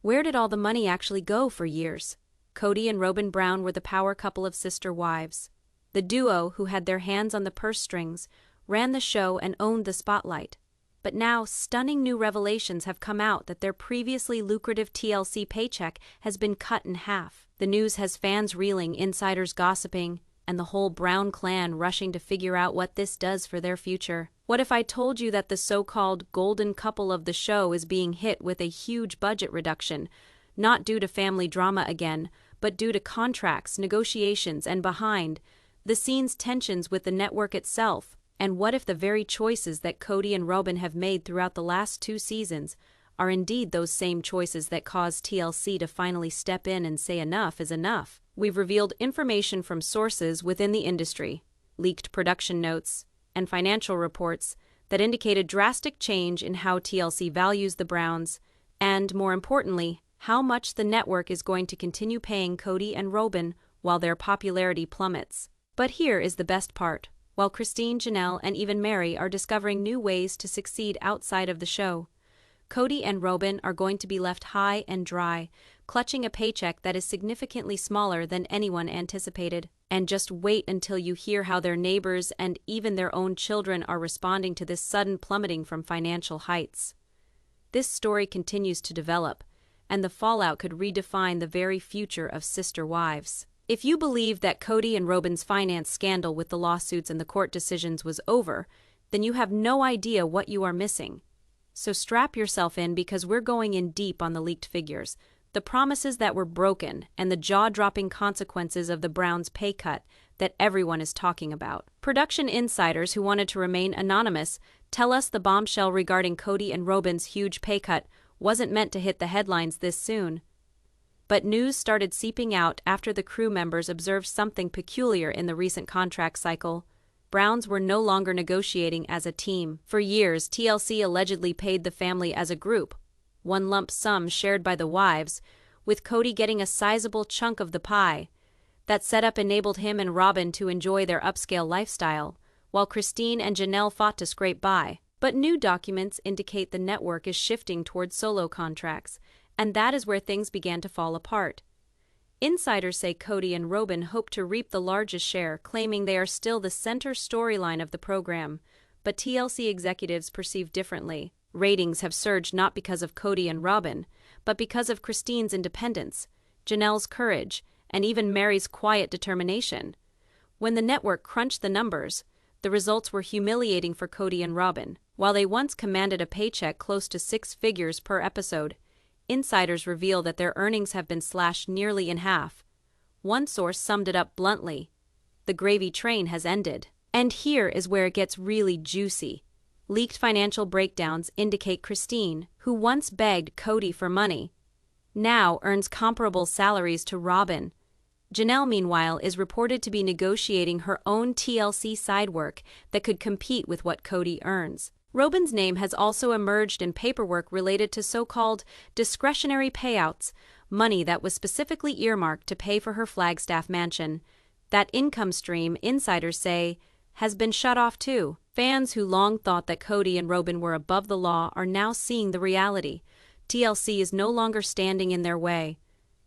Where did all the money actually go for years? Kody and Robyn Brown were the power couple of Sister Wives. The duo, who had their hands on the purse strings, ran the show and owned the spotlight. But now, stunning new revelations have come out that their previously lucrative TLC paycheck has been cut in half. The news has fans reeling, insiders gossiping, and the whole Brown clan rushing to figure out what this does for their future. What if I told you that the so-called golden couple of the show is being hit with a huge budget reduction, not due to family drama again, but due to contracts, negotiations, and behind-the-scenes tensions with the network itself? And what if the very choices that Kody and Robyn have made throughout the last 2 seasons are indeed those same choices that caused TLC to finally step in and say enough is enough? We've revealed information from sources within the industry, leaked production notes, and financial reports that indicate a drastic change in how TLC values the Browns, and, more importantly, how much the network is going to continue paying Kody and Robyn while their popularity plummets. But here is the best part. While Christine, Janelle, and even Meri are discovering new ways to succeed outside of the show, Kody and Robyn are going to be left high and dry, clutching a paycheck that is significantly smaller than anyone anticipated. And just wait until you hear how their neighbors and even their own children are responding to this sudden plummeting from financial heights. This story continues to develop, and the fallout could redefine the very future of Sister Wives. If you believe that Kody and Robyn's finance scandal with the lawsuits and the court decisions was over, then you have no idea what you are missing. So strap yourself in, because we're going in deep on the leaked figures, the promises that were broken, and the jaw-dropping consequences of the Browns' pay cut that everyone is talking about. Production insiders who wanted to remain anonymous tell us the bombshell regarding Kody and Robyn's huge pay cut wasn't meant to hit the headlines this soon. But news started seeping out after the crew members observed something peculiar in the recent contract cycle. Browns were no longer negotiating as a team. For years, TLC allegedly paid the family as a group, one lump sum shared by the wives, with Kody getting a sizable chunk of the pie. That setup enabled him and Robyn to enjoy their upscale lifestyle, while Christine and Janelle fought to scrape by. But new documents indicate the network is shifting towards solo contracts, and that is where things began to fall apart. Insiders say Kody and Robyn hope to reap the largest share, claiming they are still the center storyline of the program, but TLC executives perceive differently. Ratings have surged not because of Kody and Robyn, but because of Christine's independence, Janelle's courage, and even Meri's quiet determination. When the network crunched the numbers, the results were humiliating for Kody and Robyn. While they once commanded a paycheck close to 6 figures per episode, insiders reveal that their earnings have been slashed nearly in half. One source summed it up bluntly: the gravy train has ended. And here is where it gets really juicy. Leaked financial breakdowns indicate Christine, who once begged Kody for money, now earns comparable salaries to Robyn. Janelle, meanwhile, is reported to be negotiating her own TLC side work that could compete with what Kody earns. Robyn's name has also emerged in paperwork related to so-called discretionary payouts, money that was specifically earmarked to pay for her Flagstaff mansion. That income stream, insiders say, has been shut off too. Fans who long thought that Kody and Robyn were above the law are now seeing the reality. TLC is no longer standing in their way.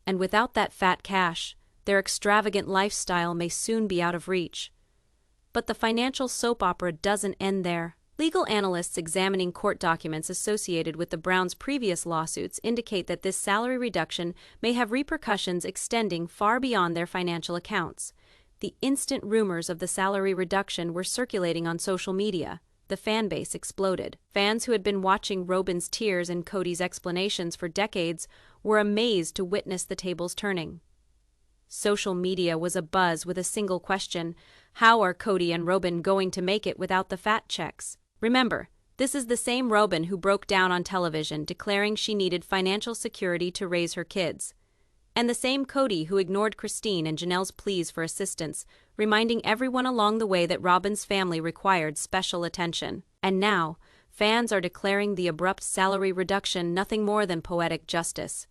And without that fat cash, their extravagant lifestyle may soon be out of reach. But the financial soap opera doesn't end there. Legal analysts examining court documents associated with the Browns' previous lawsuits indicate that this salary reduction may have repercussions extending far beyond their financial accounts. The instant rumors of the salary reduction were circulating on social media. The fan base exploded. Fans who had been watching Robyn's tears and Kody's explanations for decades were amazed to witness the tables turning. Social media was abuzz with a single question: how are Kody and Robyn going to make it without the fat checks? Remember, this is the same Robyn who broke down on television declaring she needed financial security to raise her kids. And the same Kody who ignored Christine and Janelle's pleas for assistance, reminding everyone along the way that Robyn's family required special attention. And now, fans are declaring the abrupt salary reduction nothing more than poetic justice.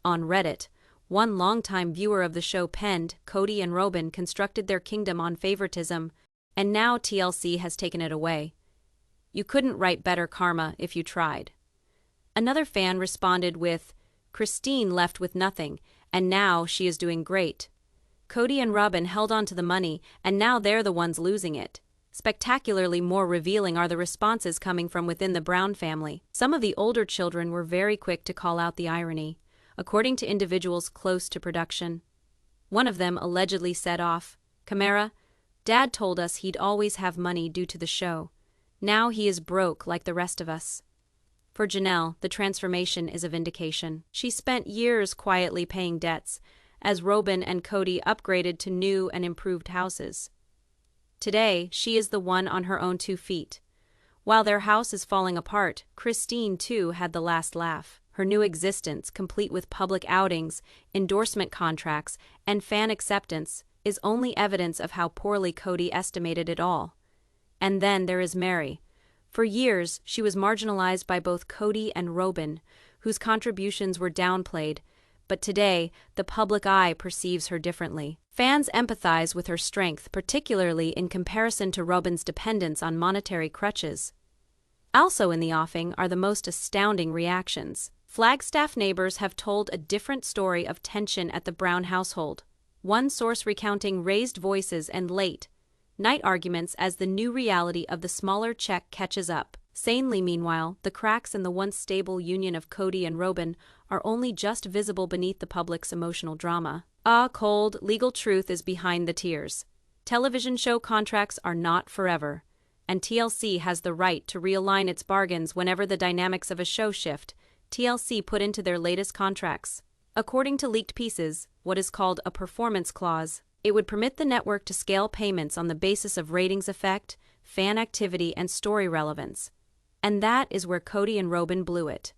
On Reddit, one longtime viewer of the show penned, "Kody and Robyn constructed their kingdom on favoritism, and now TLC has taken it away. You couldn't write better karma if you tried." Another fan responded with, Christine left with nothing, and now she is doing great. Kody and Robyn held on to the money, and now they're the ones losing it. Spectacularly more revealing are the responses coming from within the Brown family. Some of the older children were very quick to call out the irony, according to individuals close to production. One of them allegedly said off, "Camara, Dad told us he'd always have money due to the show. Now he is broke like the rest of us." For Janelle, the transformation is a vindication. She spent years quietly paying debts, as Robyn and Kody upgraded to new and improved houses. Today, she is the one on her own 2 feet. While their house is falling apart, Christine too had the last laugh. Her new existence, complete with public outings, endorsement contracts, and fan acceptance, is only evidence of how poorly Kody estimated it all. And then there is Meri. For years, she was marginalized by both Kody and Robyn, whose contributions were downplayed, but today, the public eye perceives her differently. Fans empathize with her strength, particularly in comparison to Robyn's dependence on monetary crutches. Also in the offing are the most astounding reactions. Flagstaff neighbors have told a different story of tension at the Brown household. One source recounting raised voices and late-night arguments as the new reality of the smaller check catches up. Sanely, meanwhile, the cracks in the once stable union of Kody and Robyn are only just visible beneath the public's emotional drama. Cold, legal truth is behind the tears. Television show contracts are not forever, and TLC has the right to realign its bargains whenever the dynamics of a show shift, TLC put into their latest contracts. According to leaked pieces, what is called a performance clause, it would permit the network to scale payments on the basis of ratings effect, fan activity, and story relevance. And that is where Kody and Robyn blew it.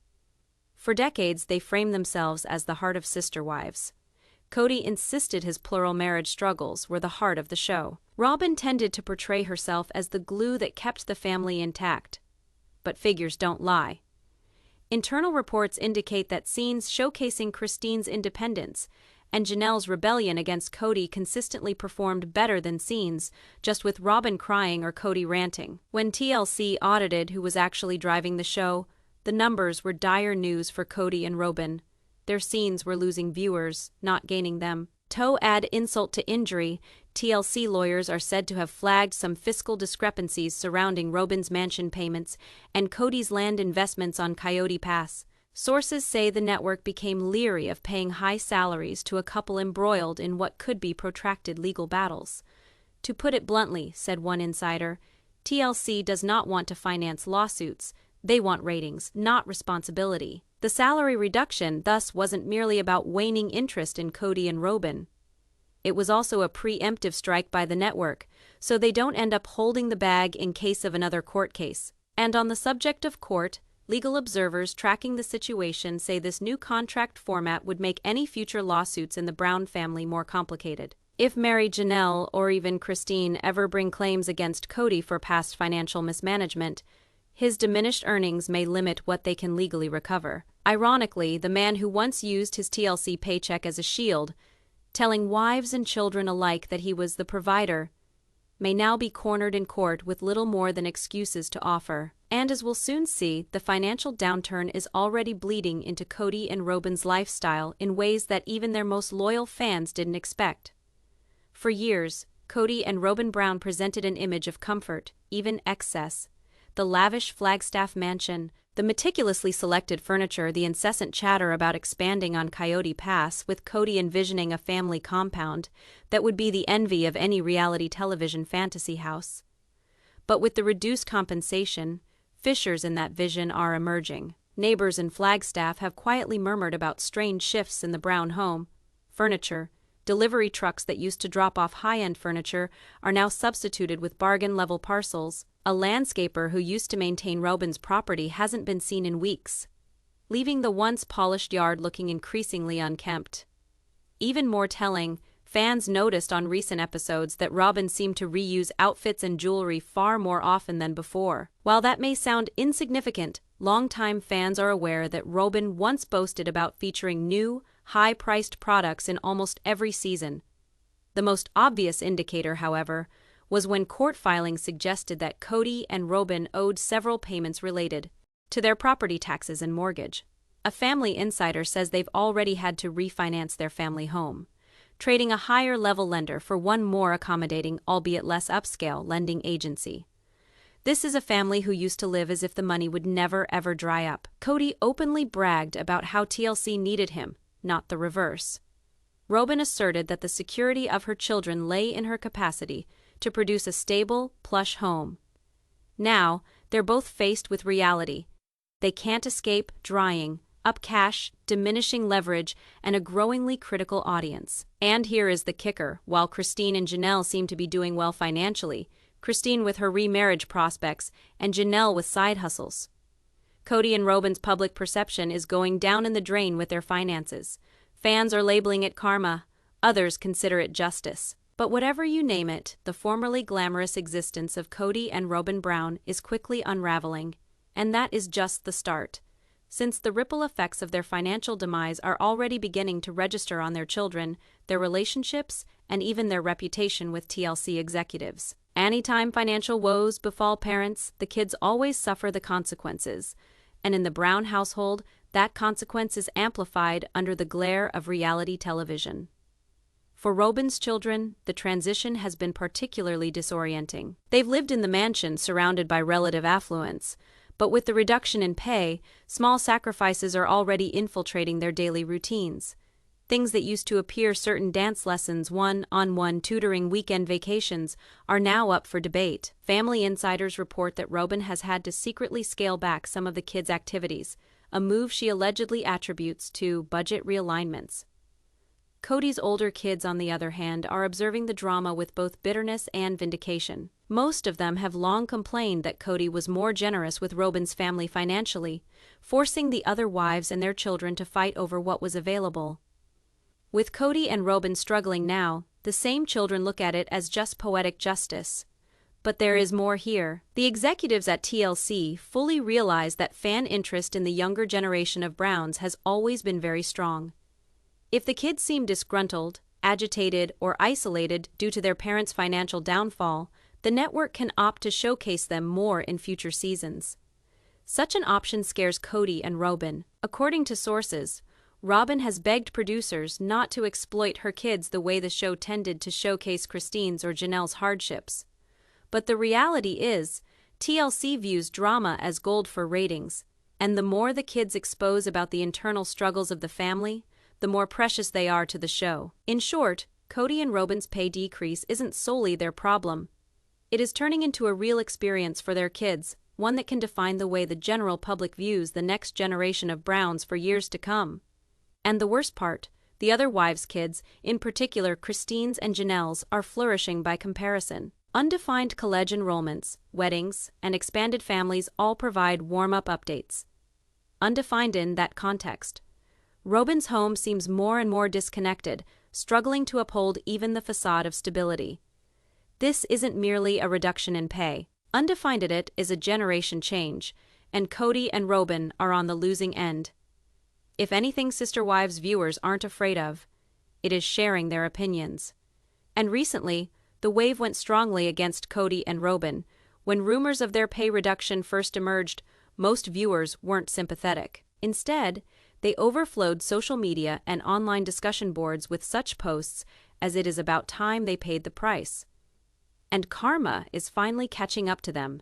For decades, they framed themselves as the heart of Sister Wives. Kody insisted his plural marriage struggles were the heart of the show. Robyn tended to portray herself as the glue that kept the family intact. But figures don't lie. Internal reports indicate that scenes showcasing Christine's independence and Janelle's rebellion against Kody consistently performed better than scenes just with Robyn crying or Kody ranting. When TLC audited who was actually driving the show, the numbers were dire news for Kody and Robyn. Their scenes were losing viewers, not gaining them. To add insult to injury, TLC lawyers are said to have flagged some fiscal discrepancies surrounding Robyn's mansion payments and Kody's land investments on Coyote Pass. Sources say the network became leery of paying high salaries to a couple embroiled in what could be protracted legal battles. To put it bluntly, said one insider, TLC does not want to finance lawsuits. They want ratings, not responsibility. The salary reduction thus wasn't merely about waning interest in Kody and Robyn. It was also a preemptive strike by the network, so they don't end up holding the bag in case of another court case. And on the subject of court, legal observers tracking the situation say this new contract format would make any future lawsuits in the Brown family more complicated. If Meri, Janelle, or even Christine ever bring claims against Kody for past financial mismanagement, his diminished earnings may limit what they can legally recover. Ironically, the man who once used his TLC paycheck as a shield, telling wives and children alike that he was the provider, may now be cornered in court with little more than excuses to offer. And as we'll soon see, the financial downturn is already bleeding into Kody and Robyn's lifestyle in ways that even their most loyal fans didn't expect. For years, Kody and Robyn Brown presented an image of comfort, even excess. The lavish Flagstaff mansion, the meticulously selected furniture, the incessant chatter about expanding on Coyote Pass, with Kody envisioning a family compound that would be the envy of any reality television fantasy house. But with the reduced compensation, fissures in that vision are emerging. Neighbors in Flagstaff have quietly murmured about strange shifts in the Brown home. Furniture, delivery trucks that used to drop off high-end furniture are now substituted with bargain-level parcels. A landscaper who used to maintain Robyn's property hasn't been seen in weeks, leaving the once polished yard looking increasingly unkempt. Even more telling, fans noticed on recent episodes that Robyn seemed to reuse outfits and jewelry far more often than before. While that may sound insignificant, longtime fans are aware that Robyn once boasted about featuring new, high-priced products in almost every season. The most obvious indicator, however, was when court filings suggested that Kody and Robyn owed several payments related to their property taxes and mortgage. A family insider says they've already had to refinance their family home, trading a higher-level lender for one more accommodating, albeit less upscale, lending agency. This is a family who used to live as if the money would never ever dry up. Kody openly bragged about how TLC needed him, not the reverse. Robyn asserted that the security of her children lay in her capacity to produce a stable, plush home. Now, they're both faced with reality. They can't escape drying up cash, diminishing leverage, and a growingly critical audience. And here is the kicker. While Christine and Janelle seem to be doing well financially, Christine with her remarriage prospects and Janelle with side hustles, Kody and Robyn's public perception is going down in the drain with their finances. Fans are labeling it karma, others consider it justice. But whatever you name it, the formerly glamorous existence of Kody and Robyn Brown is quickly unraveling, and that is just the start, since the ripple effects of their financial demise are already beginning to register on their children, their relationships, and even their reputation with TLC executives. Anytime financial woes befall parents, the kids always suffer the consequences, and in the Brown household, that consequence is amplified under the glare of reality television. For Robyn's children, the transition has been particularly disorienting. They've lived in the mansion surrounded by relative affluence, but with the reduction in pay, small sacrifices are already infiltrating their daily routines. Things that used to appear certain dance lessons, one-on-one tutoring, weekend vacations, are now up for debate. Family insiders report that Robyn has had to secretly scale back some of the kids' activities, a move she allegedly attributes to budget realignments. Kody's older kids, on the other hand, are observing the drama with both bitterness and vindication. Most of them have long complained that Kody was more generous with Robyn's family financially, forcing the other wives and their children to fight over what was available. With Kody and Robyn struggling now, the same children look at it as just poetic justice. But there is more here. The executives at TLC fully realize that fan interest in the younger generation of Browns has always been very strong. If the kids seem disgruntled, agitated, or isolated due to their parents' financial downfall, the network can opt to showcase them more in future seasons. Such an option scares Kody and Robyn. According to sources, Robyn has begged producers not to exploit her kids the way the show tended to showcase Christine's or Janelle's hardships. But the reality is, TLC views drama as gold for ratings, and the more the kids expose about the internal struggles of the family, the more precious they are to the show. In short, Kody and Robyn's pay decrease isn't solely their problem. It is turning into a real experience for their kids, one that can define the way the general public views the next generation of Browns for years to come. And the worst part, the other wives' kids, in particular Christine's and Janelle's, are flourishing by comparison. Undefined college enrollments, weddings, and expanded families all provide warm-up updates. Undefined in that context, Robyn's home seems more and more disconnected, struggling to uphold even the facade of stability. This isn't merely a reduction in pay. Undefined it is a generation change, and Kody and Robyn are on the losing end. If anything Sister Wives viewers aren't afraid of, it is sharing their opinions. And recently, the wave went strongly against Kody and Robyn. When rumors of their pay reduction first emerged, most viewers weren't sympathetic. Instead, they overflowed social media and online discussion boards with such posts as "it is about time they paid the price." And karma is finally catching up to them.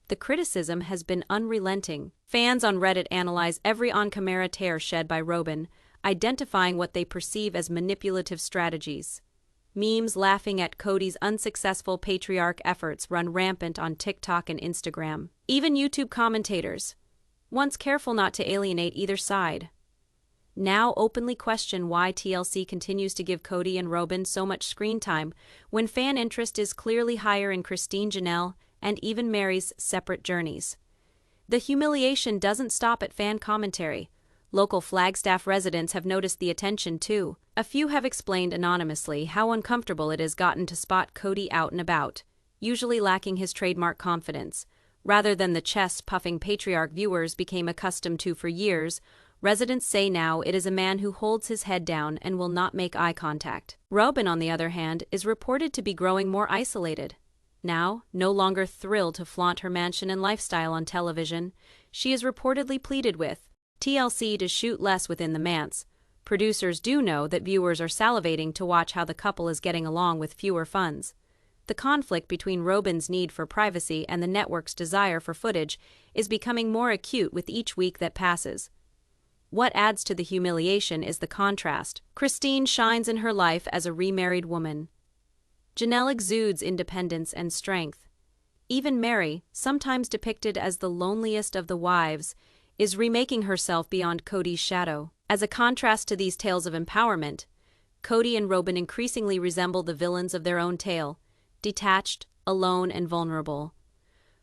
The criticism has been unrelenting. Fans on Reddit analyze every on-camera tear shed by Robyn, identifying what they perceive as manipulative strategies. Memes laughing at Kody's unsuccessful patriarch efforts run rampant on TikTok and Instagram. Even YouTube commentators, once careful not to alienate either side, now openly question why TLC continues to give Kody and Robyn so much screen time when fan interest is clearly higher in Christine, Janelle, and even Meri's separate journeys. The humiliation doesn't stop at fan commentary. Local Flagstaff residents have noticed the attention too. A few have explained anonymously how uncomfortable it has gotten to spot Kody out and about, usually lacking his trademark confidence. Rather than the chest-puffing patriarch viewers became accustomed to for years, residents say now it is a man who holds his head down and will not make eye contact. Robyn, on the other hand, is reported to be growing more isolated. Now, no longer thrilled to flaunt her mansion and lifestyle on television, she is reportedly pleaded with, TLC to shoot less within the manse. Producers do know that viewers are salivating to watch how the couple is getting along with fewer funds. The conflict between Robyn's need for privacy and the network's desire for footage is becoming more acute with each week that passes. What adds to the humiliation is the contrast. Christine shines in her life as a remarried woman. Janelle exudes independence and strength. Even Meri, sometimes depicted as the loneliest of the wives, is remaking herself beyond Kody's shadow. As a contrast to these tales of empowerment, Kody and Robyn increasingly resemble the villains of their own tale, detached, alone, and vulnerable.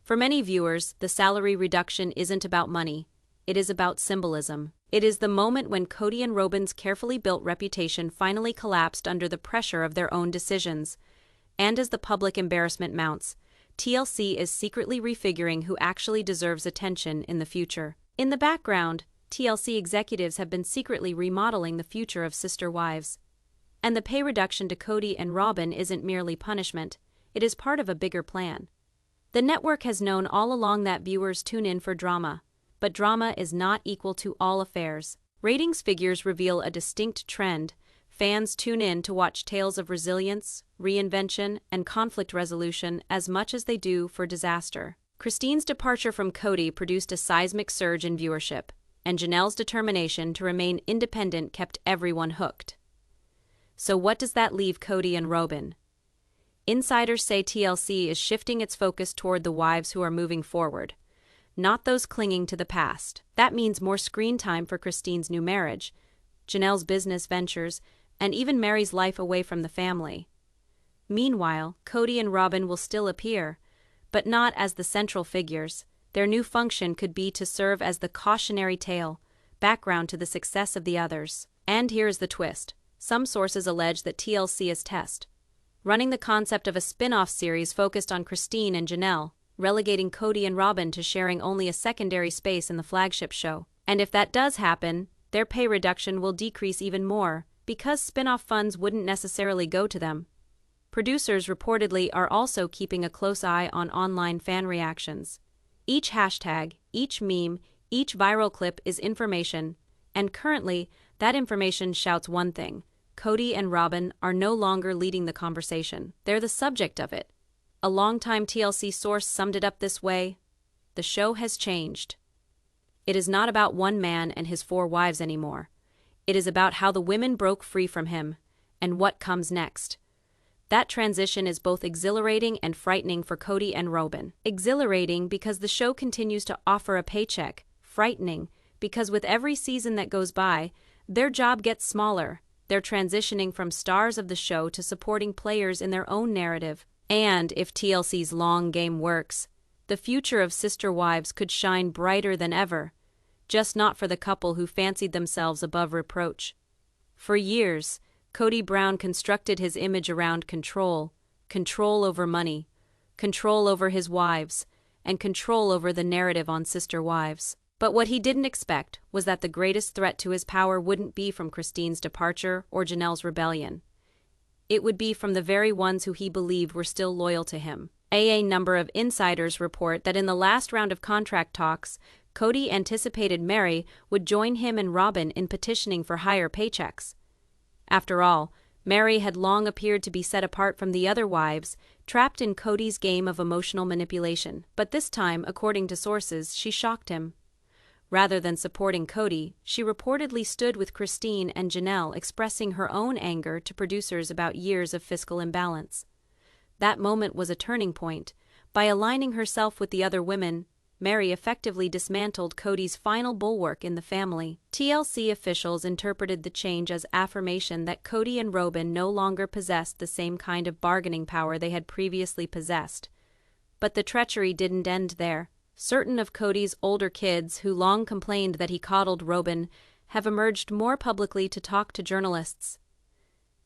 For many viewers, the salary reduction isn't about money, it is about symbolism. It is the moment when Kody and Robyn's carefully built reputation finally collapsed under the pressure of their own decisions. And as the public embarrassment mounts, TLC is secretly refiguring who actually deserves attention in the future. In the background, TLC executives have been secretly remodeling the future of Sister Wives. And the pay reduction to Kody and Robyn isn't merely punishment, it is part of a bigger plan. The network has known all along that viewers tune in for drama, but drama is not equal to all affairs. Ratings figures reveal a distinct trend. Fans tune in to watch tales of resilience, reinvention, and conflict resolution as much as they do for disaster. Christine's departure from Kody produced a seismic surge in viewership, and Janelle's determination to remain independent kept everyone hooked. So what does that leave Kody and Robyn? Insiders say TLC is shifting its focus toward the wives who are moving forward, not those clinging to the past. That means more screen time for Christine's new marriage, Janelle's business ventures, and even Meri's life away from the family. Meanwhile, Kody and Robyn will still appear, but not as the central figures. Their new function could be to serve as the cautionary tale, background to the success of the others. And here's the twist. Some sources allege that TLC is running the concept of a spin-off series focused on Christine and Janelle, relegating Kody and Robyn to sharing only a secondary space in the flagship show. And if that does happen, their pay reduction will decrease even more, because spin-off funds wouldn't necessarily go to them. Producers reportedly are also keeping a close eye on online fan reactions. Each hashtag, each meme, each viral clip is information, and currently, that information shouts one thing: Kody and Robyn are no longer leading the conversation. They're the subject of it. A longtime TLC source summed it up this way: the show has changed. It is not about one man and his 4 wives anymore. It is about how the women broke free from him, and what comes next. That transition is both exhilarating and frightening for Kody and Robyn. Exhilarating because the show continues to offer a paycheck. Frightening because with every season that goes by, their job gets smaller. They're transitioning from stars of the show to supporting players in their own narrative. And if TLC's long game works, the future of Sister Wives could shine brighter than ever, just not for the couple who fancied themselves above reproach. For years, Kody Brown constructed his image around control over money, control over his wives, and control over the narrative on Sister Wives. But what he didn't expect was that the greatest threat to his power wouldn't be from Christine's departure or Janelle's rebellion. It would be from the very ones who he believed were still loyal to him. A number of insiders report that in the last round of contract talks, Kody anticipated Meri would join him and Robyn in petitioning for higher paychecks. After all, Meri had long appeared to be set apart from the other wives, trapped in Kody's game of emotional manipulation. But this time, according to sources, she shocked him. Rather than supporting Kody, she reportedly stood with Christine and Janelle, expressing her own anger to producers about years of fiscal imbalance. That moment was a turning point. By aligning herself with the other women, Meri effectively dismantled Kody's final bulwark in the family. TLC officials interpreted the change as affirmation that Kody and Robyn no longer possessed the same kind of bargaining power they had previously possessed. But the treachery didn't end there. Certain of Kody's older kids, who long complained that he coddled Robyn, have emerged more publicly to talk to journalists.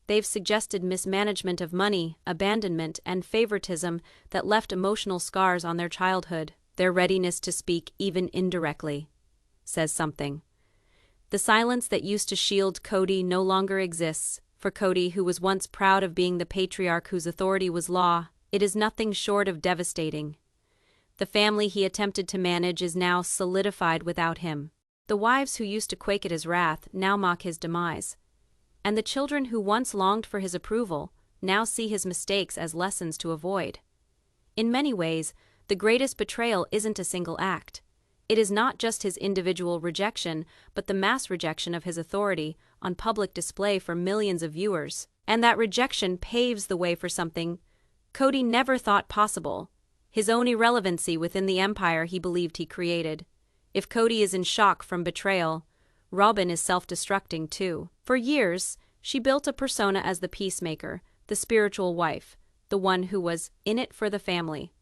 They've suggested mismanagement of money, abandonment, and favoritism that left emotional scars on their childhood. Their readiness to speak, even indirectly, says something. The silence that used to shield Kody no longer exists. For Kody, who was once proud of being the patriarch whose authority was law, it is nothing short of devastating. The family he attempted to manage is now solidified without him. The wives who used to quake at his wrath now mock his demise. And the children who once longed for his approval now see his mistakes as lessons to avoid. In many ways, the greatest betrayal isn't a single act. It is not just his individual rejection, but the mass rejection of his authority on public display for millions of viewers. And that rejection paves the way for something Kody never thought possible: his own irrelevancy within the empire he believed he created. If Kody is in shock from betrayal, Robyn is self-destructing too. For years, she built a persona as the peacemaker, the spiritual wife, the one who was in it for the family.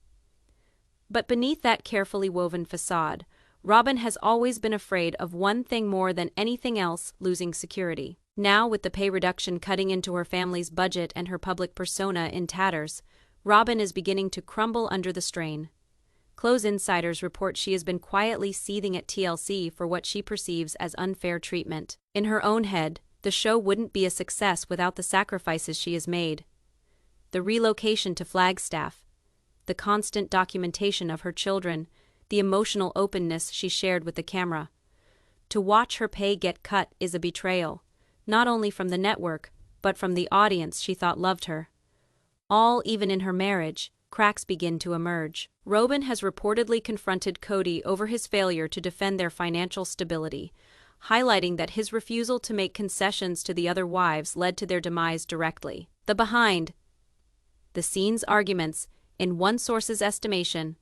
But beneath that carefully woven facade, Robyn has always been afraid of one thing more than anything else: losing security. Now, with the pay reduction cutting into her family's budget and her public persona in tatters, Robyn is beginning to crumble under the strain. Close insiders report she has been quietly seething at TLC for what she perceives as unfair treatment. In her own head, the show wouldn't be a success without the sacrifices she has made. The relocation to Flagstaff, the constant documentation of her children, the emotional openness she shared with the camera. To watch her pay get cut is a betrayal, not only from the network, but from the audience she thought loved her. Even in her marriage, cracks begin to emerge. Robyn has reportedly confronted Kody over his failure to defend their financial stability, highlighting that his refusal to make concessions to the other wives led to their demise directly. The behind-the-scenes arguments, in one source's estimation,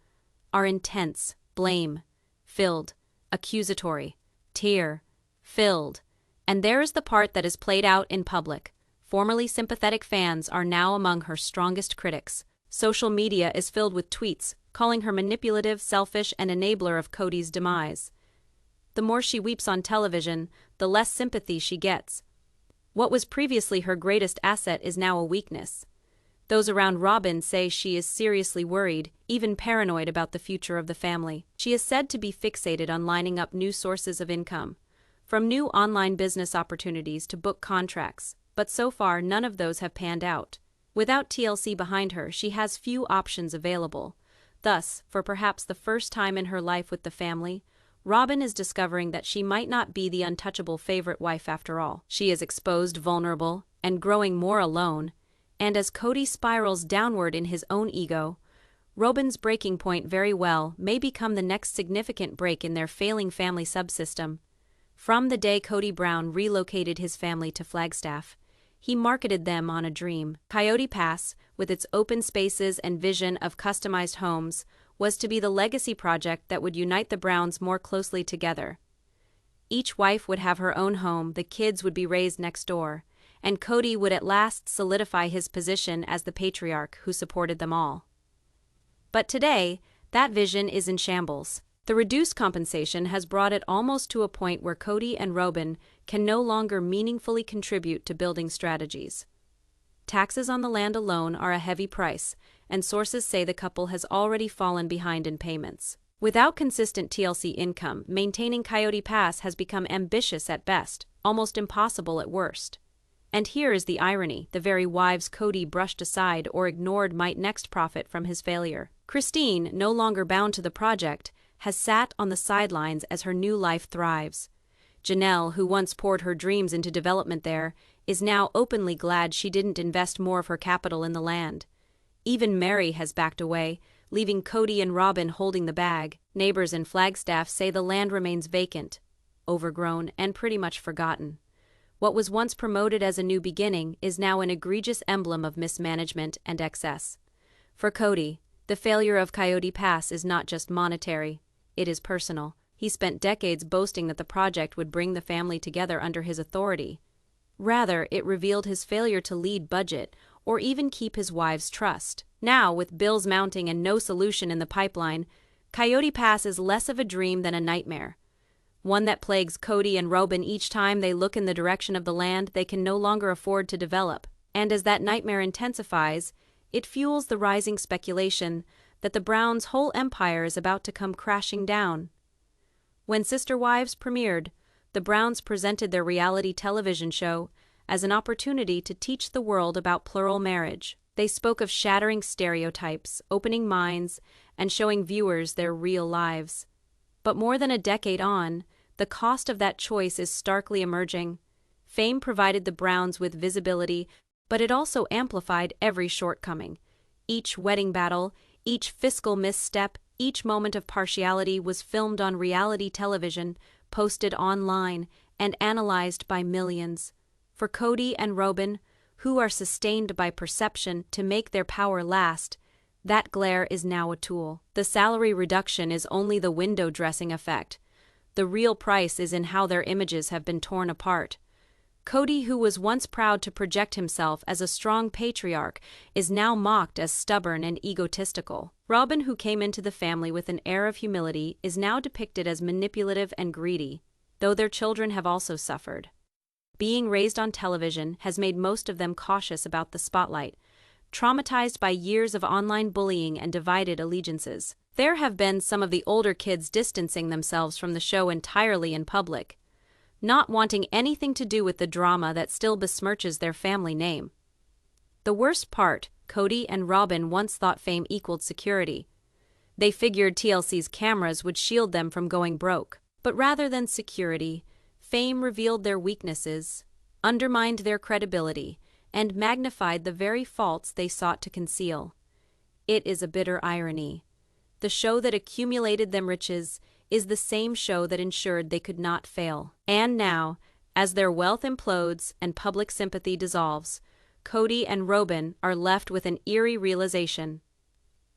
are intense, blame-filled, accusatory, tear-filled. And there is the part that is played out in public. Formerly sympathetic fans are now among her strongest critics. Social media is filled with tweets calling her manipulative, selfish, and enabler of Kody's demise. The more she weeps on television, the less sympathy she gets. What was previously her greatest asset is now a weakness. Those around Robyn say she is seriously worried, even paranoid about the future of the family. She is said to be fixated on lining up new sources of income, from new online business opportunities to book contracts, but so far none of those have panned out. Without TLC behind her, she has few options available. Thus, for perhaps the first time in her life with the family, Robyn is discovering that she might not be the untouchable favorite wife after all. She is exposed, vulnerable, and growing more alone, and as Kody spirals downward in his own ego, Robyn's breaking point very well may become the next significant break in their failing family subsystem. From the day Kody Brown relocated his family to Flagstaff, he marketed them on a dream. Coyote Pass, with its open spaces and vision of customized homes, was to be the legacy project that would unite the Browns more closely together. Each wife would have her own home, the kids would be raised next door, and Kody would at last solidify his position as the patriarch who supported them all. But today, that vision is in shambles. The reduced compensation has brought it almost to a point where Kody and Robyn can no longer meaningfully contribute to building strategies. Taxes on the land alone are a heavy price, and sources say the couple has already fallen behind in payments. Without consistent TLC income, maintaining Coyote Pass has become ambitious at best, almost impossible at worst. And here is the irony: the very wives Kody brushed aside or ignored might next profit from his failure. Christine, no longer bound to the project, has sat on the sidelines as her new life thrives. Janelle, who once poured her dreams into development there, is now openly glad she didn't invest more of her capital in the land. Even Meri has backed away, leaving Kody and Robyn holding the bag. Neighbors in Flagstaff say the land remains vacant, overgrown, and pretty much forgotten. What was once promoted as a new beginning is now an egregious emblem of mismanagement and excess. For Kody, the failure of Coyote Pass is not just monetary. It is personal. He spent decades boasting that the project would bring the family together under his authority. Rather, it revealed his failure to lead budget or even keep his wives' trust. Now, with bills mounting and no solution in the pipeline, Coyote Pass is less of a dream than a nightmare. One that plagues Kody and Robyn each time they look in the direction of the land they can no longer afford to develop. And as that nightmare intensifies, it fuels the rising speculation that the Browns' whole empire is about to come crashing down. When Sister Wives premiered, the Browns presented their reality television show as an opportunity to teach the world about plural marriage. They spoke of shattering stereotypes, opening minds, and showing viewers their real lives. But more than a decade on, the cost of that choice is starkly emerging. Fame provided the Browns with visibility, but it also amplified every shortcoming. Each wedding battle, each fiscal misstep, each moment of partiality was filmed on reality television, posted online, and analyzed by millions. For Kody and Robyn, who are sustained by perception to make their power last, that glare is now a tool. The salary reduction is only the window dressing effect. The real price is in how their images have been torn apart. Kody, who was once proud to project himself as a strong patriarch, is now mocked as stubborn and egotistical. Robyn, who came into the family with an air of humility, is now depicted as manipulative and greedy, though their children have also suffered. Being raised on television has made most of them cautious about the spotlight, traumatized by years of online bullying and divided allegiances. There have been some of the older kids distancing themselves from the show entirely in public, not wanting anything to do with the drama that still besmirches their family name. The worst part, Kody and Robyn once thought fame equaled security. They figured TLC's cameras would shield them from going broke. But rather than security, fame revealed their weaknesses, undermined their credibility, and magnified the very faults they sought to conceal. It is a bitter irony. The show that accumulated them riches is the same show that ensured they could not fail. And now, as their wealth implodes and public sympathy dissolves, Kody and Robyn are left with an eerie realization.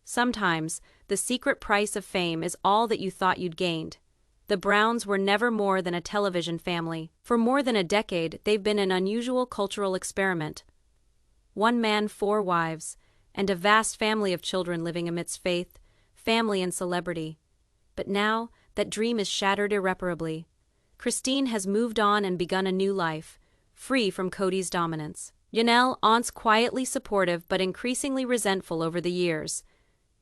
Sometimes, the secret price of fame is all that you thought you'd gained. The Browns were never more than a television family. For more than a decade, they've been an unusual cultural experiment. One man, 4 wives, and a vast family of children living amidst faith, family, and celebrity. But now, that dream is shattered irreparably. Christine has moved on and begun a new life, free from Kody's dominance. Janelle, once quietly supportive but increasingly resentful over the years,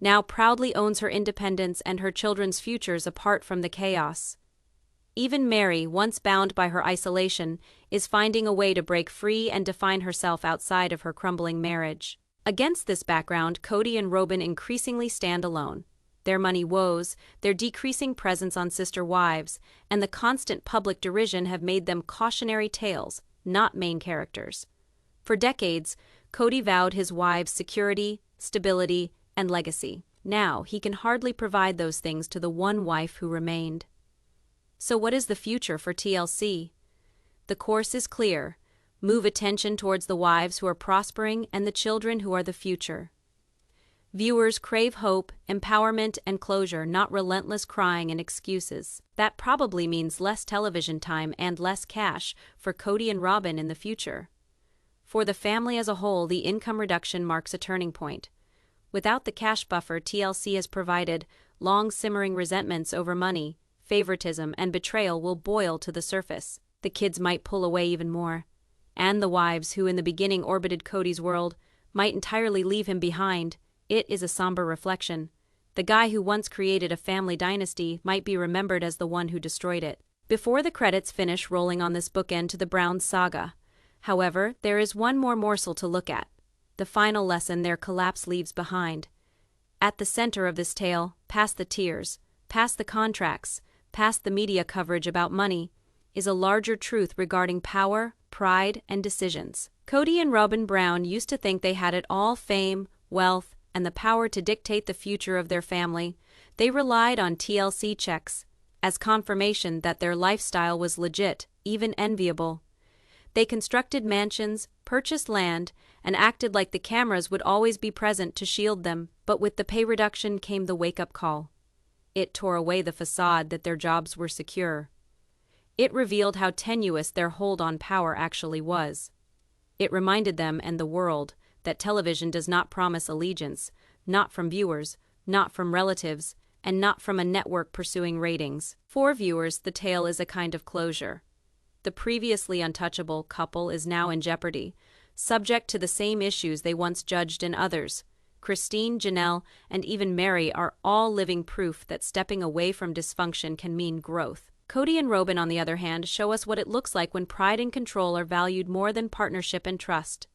now proudly owns her independence and her children's futures apart from the chaos. Even Meri, once bound by her isolation, is finding a way to break free and define herself outside of her crumbling marriage. Against this background, Kody and Robyn increasingly stand alone. Their money woes, their decreasing presence on Sister Wives, and the constant public derision have made them cautionary tales, not main characters. For decades, Kody vowed his wives security, stability, and legacy. Now, he can hardly provide those things to the one wife who remained. So what is the future for TLC? The course is clear. Move attention towards the wives who are prospering and the children who are the future. Viewers crave hope, empowerment, and closure, not relentless crying and excuses. That probably means less television time and less cash for Kody and Robyn in the future. For the family as a whole, the income reduction marks a turning point. Without the cash buffer TLC has provided, long-simmering resentments over money, favoritism, and betrayal will boil to the surface. The kids might pull away even more. And the wives, who in the beginning orbited Kody's world, might entirely leave him behind. It is a somber reflection. The guy who once created a family dynasty might be remembered as the one who destroyed it. Before the credits finish rolling on this bookend to the Brown saga, however, there is one more morsel to look at. The final lesson their collapse leaves behind. At the center of this tale, past the tears, past the contracts, past the media coverage about money, is a larger truth regarding power, pride, and decisions. Kody and Robyn Brown used to think they had it all: fame, wealth, and the power to dictate the future of their family. They relied on TLC checks as confirmation that their lifestyle was legit, even enviable. They constructed mansions, purchased land, and acted like the cameras would always be present to shield them. But with the pay reduction came the wake-up call. It tore away the facade that their jobs were secure. It revealed how tenuous their hold on power actually was. It reminded them and the world that television does not promise allegiance, not from viewers, not from relatives, and not from a network pursuing ratings. For viewers, the tale is a kind of closure. The previously untouchable couple is now in jeopardy, subject to the same issues they once judged in others. Christine, Janelle, and even Meri are all living proof that stepping away from dysfunction can mean growth. Kody and Robyn, on the other hand, show us what it looks like when pride and control are valued more than partnership and trust.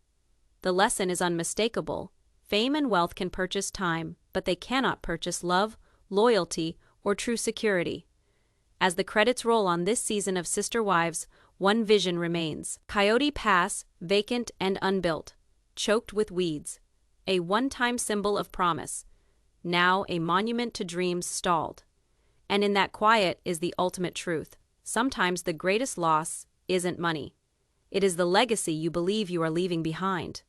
The lesson is unmistakable. Fame and wealth can purchase time, but they cannot purchase love, loyalty, or true security. As the credits roll on this season of Sister Wives, one vision remains. Coyote Pass, vacant and unbuilt, choked with weeds. A one-time symbol of promise, now a monument to dreams stalled. And in that quiet is the ultimate truth. Sometimes the greatest loss isn't money. It is the legacy you believe you are leaving behind.